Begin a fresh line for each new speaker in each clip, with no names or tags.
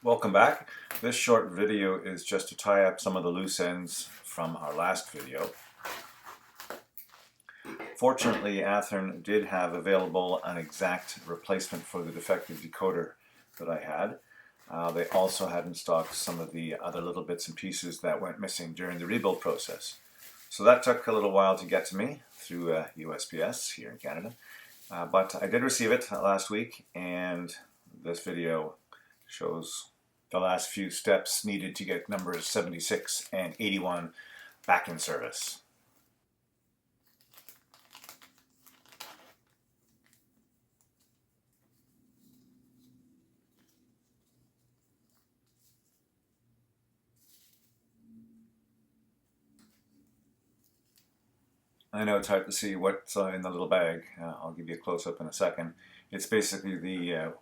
Welcome back. This short video is just to tie up some of the loose ends from our last video. Fortunately, Athearn did have available an exact replacement for the defective decoder that I had. They also had in stock some of the other little bits and pieces that went missing during the rebuild process. So that took a little while to get to me through USPS here in Canada. But I did receive it last week, and this video shows the last few steps needed to get numbers 76 and 81 back in service. I know it's hard to see what's in the little bag. I'll give you a close-up in a second. It's basically the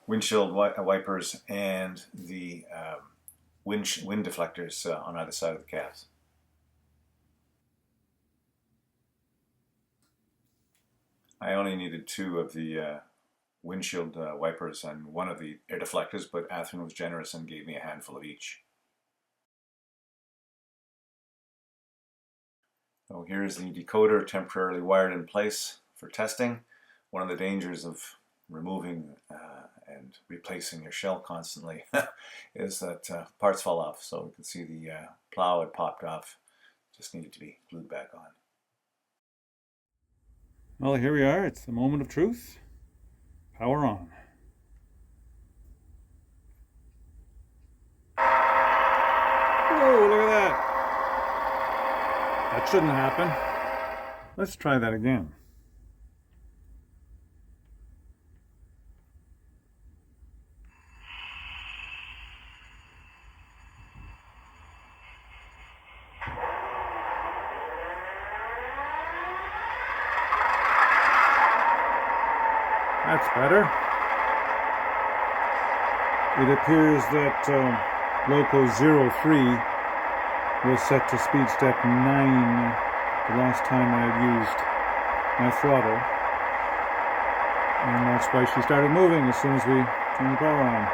windshield wipers and the wind deflectors on either side of the cabs. I only needed two of the windshield wipers and one of the air deflectors, but Athearn was generous and gave me a handful of each. So here's the decoder temporarily wired in place for testing. One of the dangers of removing and replacing your shell constantly is that parts fall off. So you can see the plow had popped off, just needed to be glued back on.
Well, here we are. It's the moment of truth. Power on. Whoa, look at that. That shouldn't happen. Let's try that again. That's better. It appears that loco 03 was set to speed step 9 the last time I had used my throttle. And that's why she started moving as soon as we turned the power on.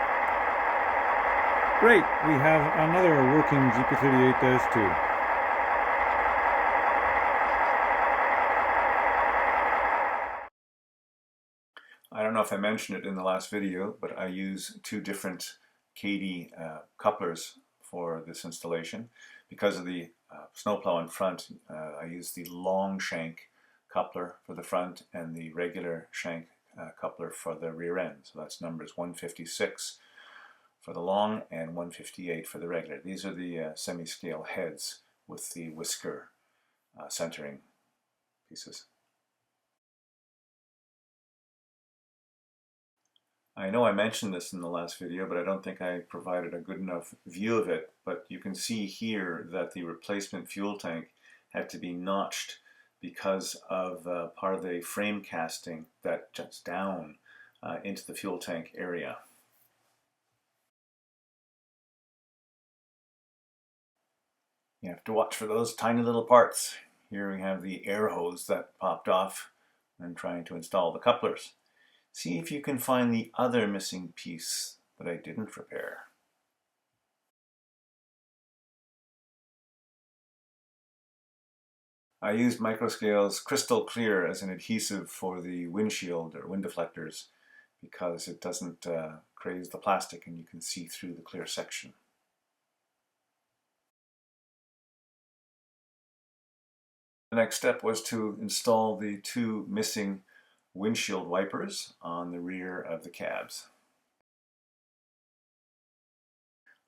Great, we have another working GP38-2.
I don't know if I mentioned it in the last video, but I use two different KD couplers for this installation. Because of the snowplow in front, I use the long shank coupler for the front and the regular shank coupler for the rear end. So that's numbers 156 for the long and 158 for the regular. These are the semi-scale heads with the whisker centering pieces. I know I mentioned this in the last video, but I don't think I provided a good enough view of it. But you can see here that the replacement fuel tank had to be notched because of part of the frame casting that juts down into the fuel tank area. You have to watch for those tiny little parts. Here we have the air hose that popped off when trying to install the couplers. See if you can find the other missing piece that I didn't repair. I used Microscale's Crystal Clear as an adhesive for the windshield or wind deflectors because it doesn't craze the plastic and you can see through the clear section. The next step was to install the two missing windshield wipers on the rear of the cabs.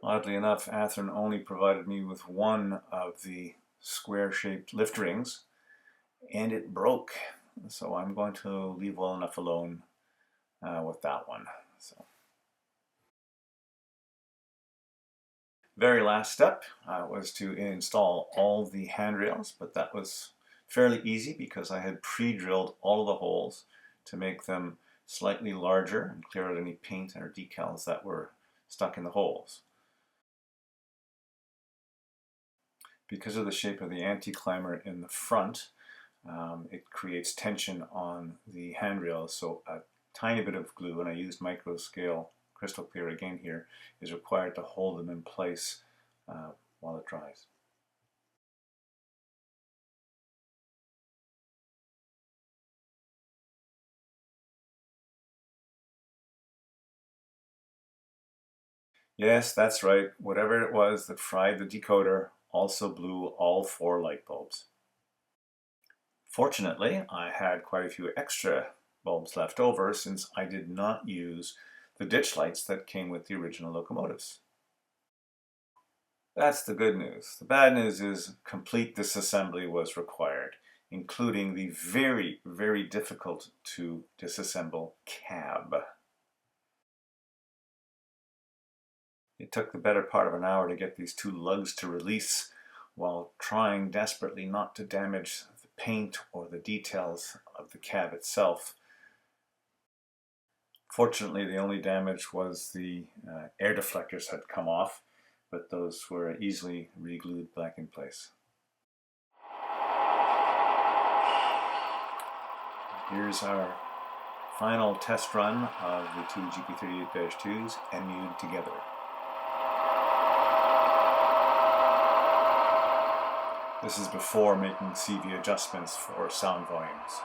Oddly enough, Athearn only provided me with one of the square-shaped lift rings, and it broke. So I'm going to leave well enough alone with that one. So, very last step was to install all the handrails, but that was fairly easy because I had pre-drilled all of the holes to make them slightly larger and clear out any paint or decals that were stuck in the holes. Because of the shape of the anti-climber in the front, it creates tension on the handrails, so a tiny bit of glue, and I used micro scale crystal clear again here, is required to hold them in place while it dries. Yes, that's right. Whatever it was that fried the decoder also blew all 4 light bulbs. Fortunately, I had quite a few extra bulbs left over since I did not use the ditch lights that came with the original locomotives. That's the good news. The bad news is complete disassembly was required, including the very, very difficult to disassemble cab. It took the better part of an hour to get these 2 lugs to release while trying desperately not to damage the paint or the details of the cab itself. Fortunately, the only damage was the air deflectors had come off, but those were easily re-glued back in place. Here's our final test run of the 2 GP38-2s MU'd together. This is before making CV adjustments for sound volumes.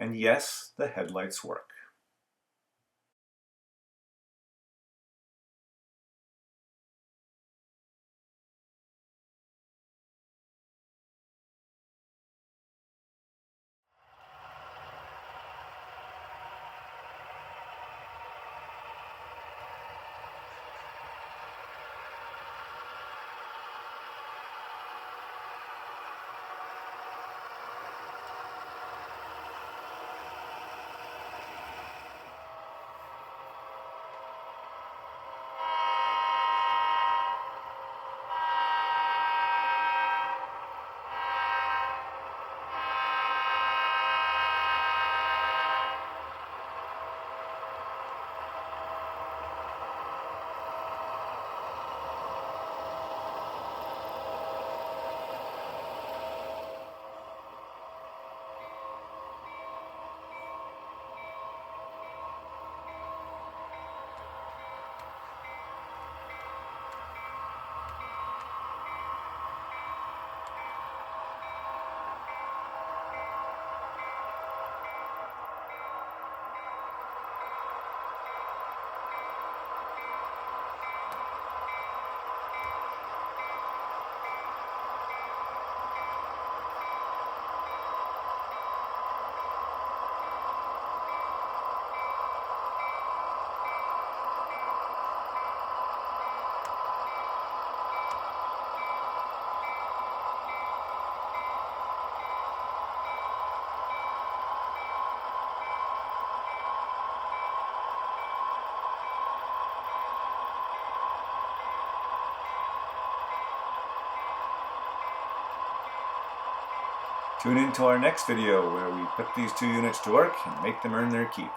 And yes, the headlights work. Tune in to our next video where we put these 2 units to work and make them earn their keep.